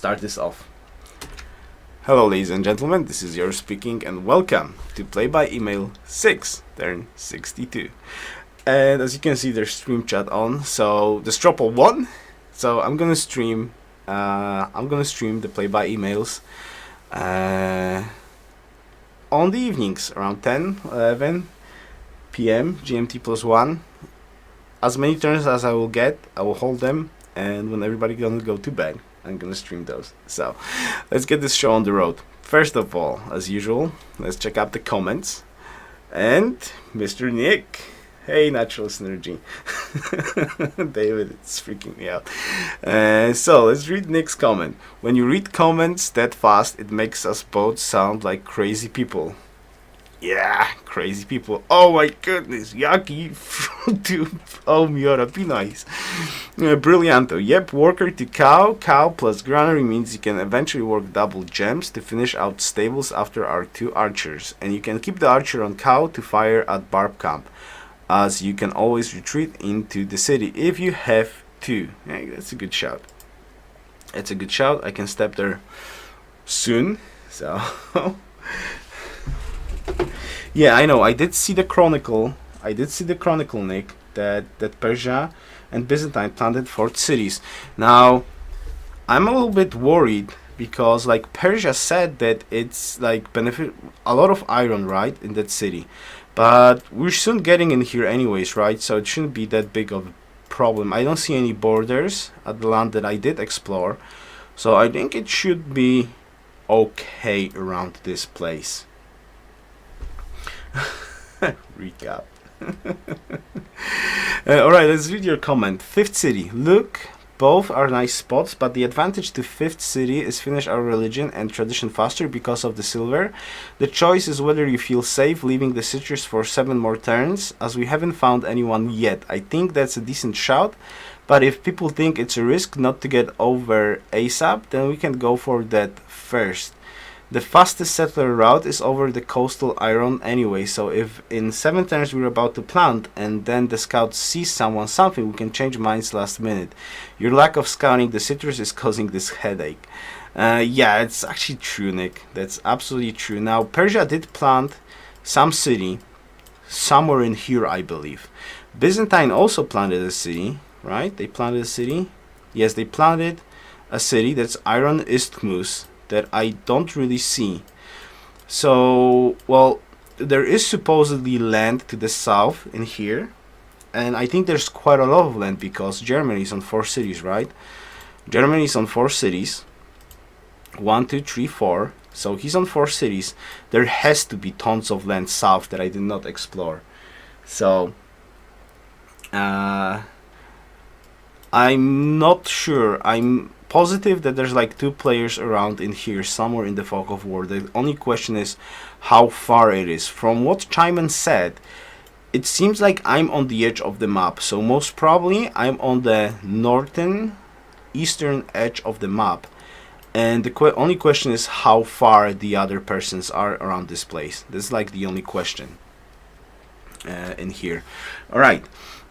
start this off. Hello ladies and gentlemen, this is Yoruus speaking and welcome to Play by Email 6, turn 62. And as you can see, there's stream chat on, so the Stropple won. So I'm gonna stream the Play by Emails on the evenings around 10, 11 p.m. GMT +1. As many turns as I will get, I will hold them, and when everybody gonna go to bed, I'm gonna stream those. So let's get this show on the road. First of all, as usual, let's check out the comments. And Mr. Nick, hey Natural Synergy. David, it's freaking me out. So let's read Nick's comment. When you read comments that fast, it makes us both sound like crazy people. Yeah, crazy people. Oh my goodness, Yaki to oh Miura, be nice. Brillianto. Yep, worker to cow. Cow plus granary means you can eventually work double gems to finish out stables after our 2 archers. And you can keep the archer on cow to fire at barb camp, as you can always retreat into the city if you have to. Hey, that's a good shout. It's a good shout. I can step there soon. So yeah, I know. I did see the chronicle, Nick, that Persia and Byzantine planted 4 cities. Now, I'm a little bit worried because, like, Persia said that it's like benefit a lot of iron, right, in that city. But we're soon getting in here anyways, right? So it shouldn't be that big of a problem. I don't see any borders at the land that I did explore, so I think it should be okay around this place. Recap. Alright, let's read your comment. 5th city. Look, both are nice spots, but the advantage to 5th city is finish our religion and tradition faster because of the silver. The choice is whether you feel safe leaving the citrus for 7 more turns, as we haven't found anyone yet. I think that's a decent shout, but if people think it's a risk not to get over ASAP, then we can go for that first. The fastest settler route is over the coastal iron anyway, so if in 7 turns we're about to plant and then the scout sees something, we can change minds last minute. Your lack of scouting the citrus is causing this headache. Yeah, it's actually true, Nick. That's absolutely true. Now, Persia did plant some city somewhere in here, I believe. Byzantine also planted a city, right? They planted a city. Yes, they planted a city that's Iron Isthmus, that I don't really see. So, well, there is supposedly land to the south in here, and I think there's quite a lot of land because Germany is on 4 cities, right? Germany is on 4 cities. 1, 2, 3, 4. So he's on 4 cities. There has to be tons of land south that I did not explore. So I'm not sure. I'm positive that there's like 2 players around in here somewhere in the fog of war. The only question is how far it is. From what Chaiman said, it seems like I'm on the edge of the map, so most probably I'm on the northern eastern edge of the map, and the only question is how far the other persons are around this place. This is like the only question in here. Alright.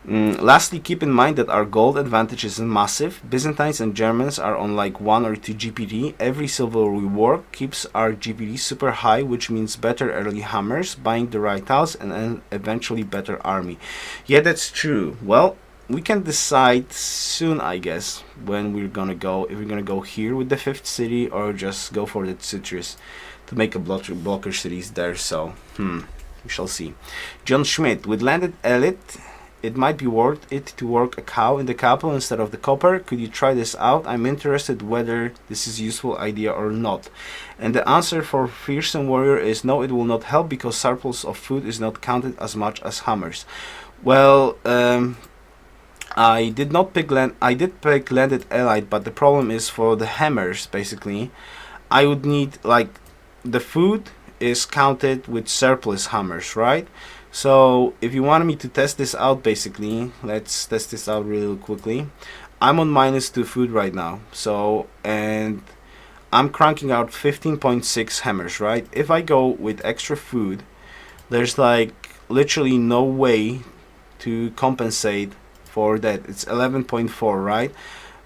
Lastly, keep in mind that our gold advantage isn't massive. Byzantines and Germans are on like 1 or 2 GPD. Every silver we work keeps our GPD super high, which means better early hammers, buying the right tiles, and then eventually better army. Yeah, that's true. Well, we can decide soon, I guess, when we're gonna go. If we're gonna go here with the 5th city or just go for the citrus to make a blocker cities there. So, we shall see. John Schmidt, with landed elite, it might be worth it to work a cow in the capital instead of the copper. Could you try this out? I'm interested whether this is a useful idea or not. And the answer for Fearsome Warrior is no, it will not help because surplus of food is not counted as much as hammers. Well, I did not pick land. I did pick landed allied, but the problem is for the hammers. Basically, I would need like the food is counted with surplus hammers, right? So if you wanted me to test this out, basically, let's test this out really quickly. I'm on -2 food right now, so, and I'm cranking out 15.6 hammers, right? If I go with extra food, there's like literally no way to compensate for that. It's 11.4, right?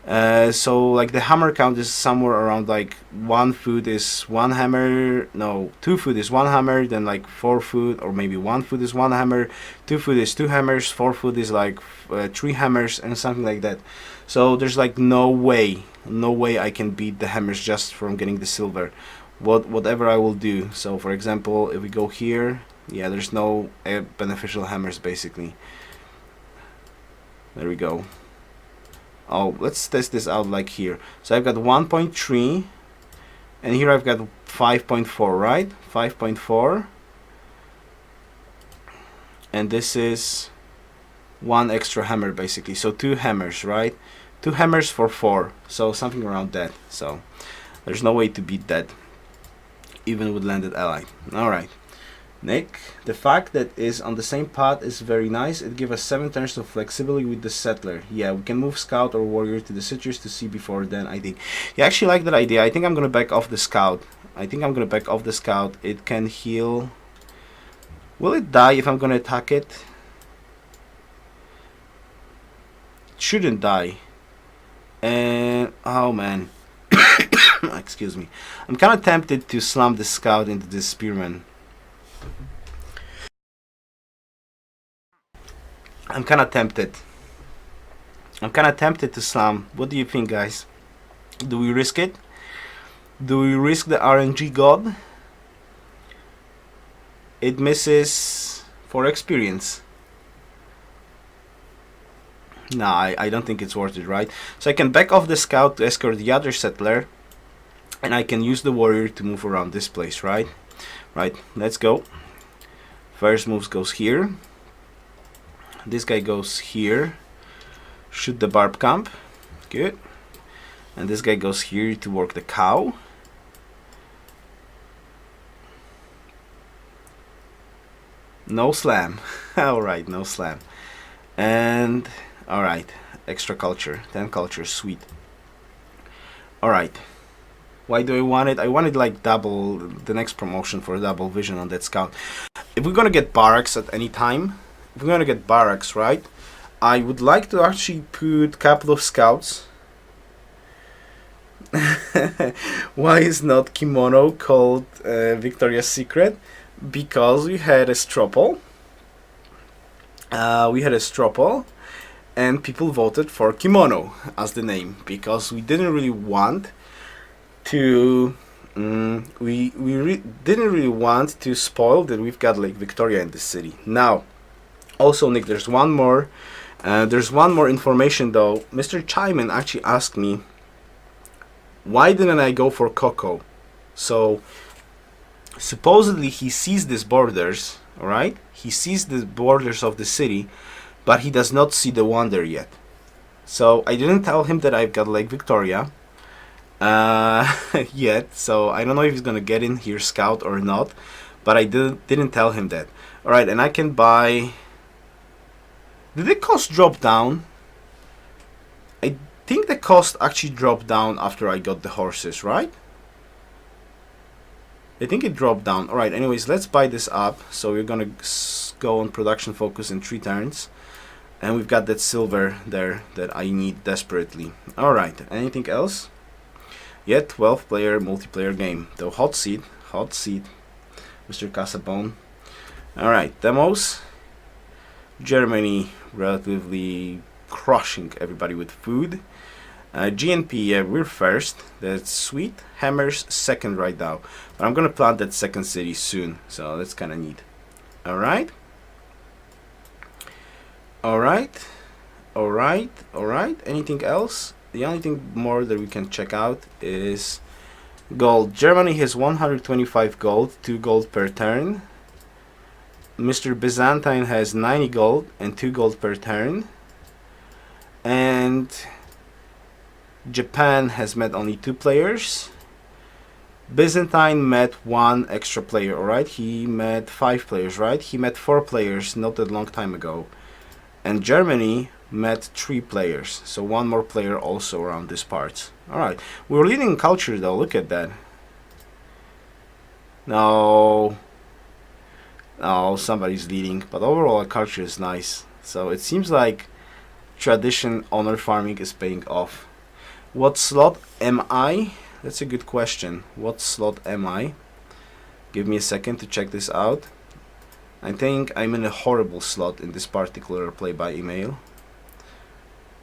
So like the hammer count is somewhere around like 1 foot is 1 hammer, no, 2 foot is 1 hammer, then like 4 foot, or maybe 1 foot is 1 hammer, 2 foot is 2 hammers, 4 foot is like 3 hammers, and something like that. So there's like no way I can beat the hammers just from getting the silver, whatever I will do. So for example, if we go here, yeah, there's no beneficial hammers basically. There we go. Oh, let's test this out like here. So I've got 1.3, and here I've got 5.4, right? 5.4, and this is 1 extra hammer basically. So 2 hammers, right? 2 hammers for 4, so something around that. So there's no way to beat that, even with landed ally. All right. Nick, the fact that is on the same path is very nice. It gives us 7 turns of flexibility with the settler. Yeah, we can move scout or warrior to the citrus to see before then, I think. Yeah, I actually like that idea. I think I'm gonna back off the scout. It can heal. Will it die if I'm gonna attack it? It shouldn't die. And oh man. Excuse me. I'm kinda tempted to slam the scout into the spearman. I'm kind of tempted to slam. What do you think, guys? Do we risk it? Do we risk the RNG god? It misses for experience. Nah, I don't think it's worth it, right? So I can back off the scout to escort the other settler, and I can use the warrior to move around this place, right? Right, let's go. First move goes here. This guy goes here. Shoot the barb camp. Good. And this guy goes here to work the cow. No slam. Alright, no slam. And alright, extra culture. 10 culture, sweet. Alright. Why do I want it? I wanted like double, the next promotion for double vision on that scout. If we're gonna get barracks at any time, if we're gonna get barracks, right, I would like to actually put a couple of scouts. Why is not kimono called Victoria's Secret? Because we had a stropple. And people voted for kimono as the name because we didn't really want to. Didn't really want to spoil that we've got Lake Victoria in the city. Now, also, Nick, there's one more information though. Mr. Chaiman actually asked me, why didn't I go for Coco? So supposedly he sees these borders, alright? He sees the borders of the city, but he does not see the wonder yet. So I didn't tell him that I've got Lake Victoria yet, so I don't know if he's gonna get in here scout or not, but I didn't tell him that. Alright, and I can buy. Did the cost drop down? I think the cost actually dropped down after I got the horses, right? I think it dropped down. Alright, anyways, let's buy this up. So we're gonna go on production focus in 3 turns. And we've got that silver there that I need desperately. Alright, anything else? Yeah, 12 player multiplayer game. The hot seat, Mr. Casabon. Alright, demos. Germany relatively crushing everybody with food. GNP, yeah, we're first. That's sweet. Hammers second right now. But I'm gonna plant that second city soon, so that's kind of neat. Alright. Anything else? The only thing more that we can check out is gold. Germany has 125 gold, 2 gold per turn. Mr. Byzantine has 90 gold and 2 gold per turn. And Japan has met only 2 players. Byzantine met 1 extra player, alright? He met 5 players, right? He met 4 players not that long time ago. And Germany met 3 players, so 1 more player also around this part. Alright, we're leading in culture though, look at that. No, somebody's leading, but overall our culture is nice. So it seems like tradition honor farming is paying off. What slot am I? That's a good question. What slot am I? Give me a second to check this out. I think I'm in a horrible slot in this particular play by email.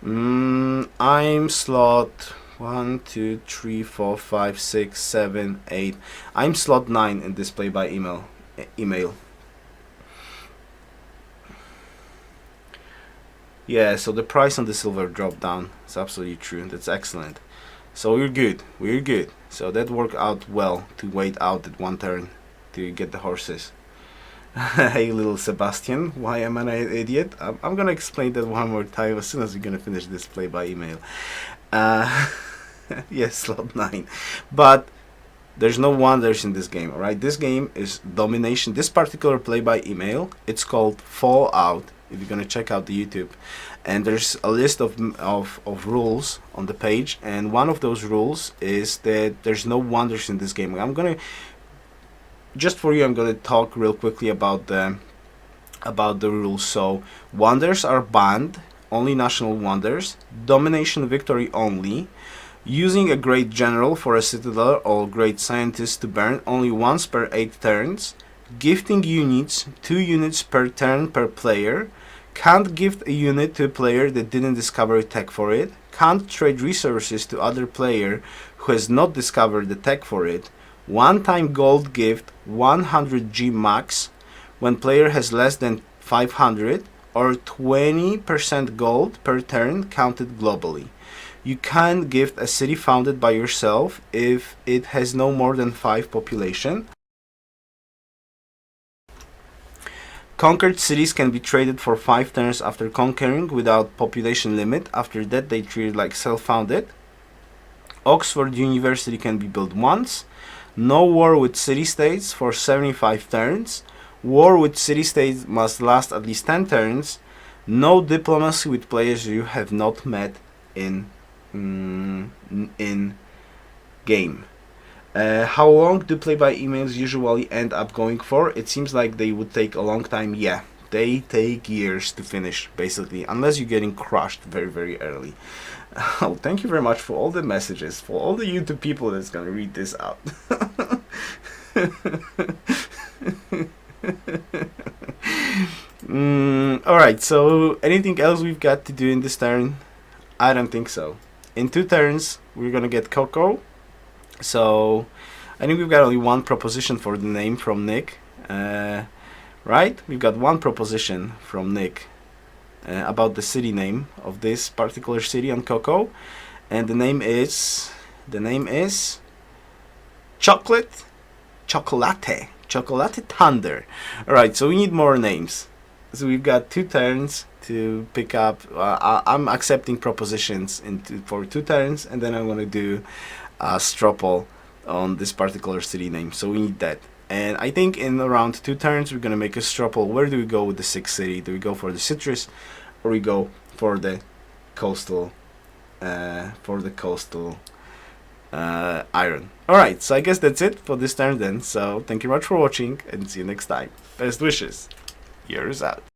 I'm slot 1, 2, 3, 4, 5, 6, 7, 8. I'm slot 9 in this play by email. Yeah, so the price on the silver dropped down. It's absolutely true. That's excellent. So we're good. We're good. So that worked out well to wait out at one turn to get the horses. Hey, little Sebastian, why am I an idiot? I'm gonna explain that one more time as soon as we're gonna finish this play by email. Yes, slot 9. But there's no wonders in this game, alright? This game is Domination. This particular play by email, it's called Fallout, if you're gonna check out the YouTube. And there's a list of rules on the page, and one of those rules is that there's no wonders in this game. Just for you, I'm gonna talk real quickly about the rules. So wonders are banned, only national wonders. Domination victory only. Using a great general for a citadel or great scientist to burn only once per 8 turns. Gifting units, 2 units per turn per player. Can't gift a unit to a player that didn't discover a tech for it. Can't trade resources to other player who has not discovered the tech for it. One-time gold gift 100 G max when player has less than 500, or 20% gold per turn counted globally. You can gift a city founded by yourself if it has no more than 5 population. Conquered cities can be traded for 5 turns after conquering without population limit. After that they treat it like self-founded. Oxford University can be built once. No war with city-states for 75 turns. War with city-states must last at least 10 turns. No diplomacy with players you have not met in game. How long do play-by emails usually end up going for? It seems like they would take a long time. Yeah, they take years to finish, basically, unless you're getting crushed very, very early. Oh, thank you very much for all the messages, for all the YouTube people that's gonna read this out. Alright, so anything else we've got to do in this turn? I don't think so. In 2 turns, we're gonna get Coco. So I think we've got only one proposition for the name from Nick. Right? We've got one proposition from Nick about the city name of this particular city on Coco, and the name is Chocolate Thunder. Alright, so we need more names. So we've got 2 turns to pick up. I'm accepting propositions for 2 turns, and then I'm going to do a stropple on this particular city name. So we need that. And I think in around 2 turns we're going to make a stropple. Where do we go with the 6th city? Do we go for the citrus, or we go for the coastal iron? Alright, so I guess that's it for this turn then. So thank you very much for watching, and see you next time. Best wishes. Yoruus out.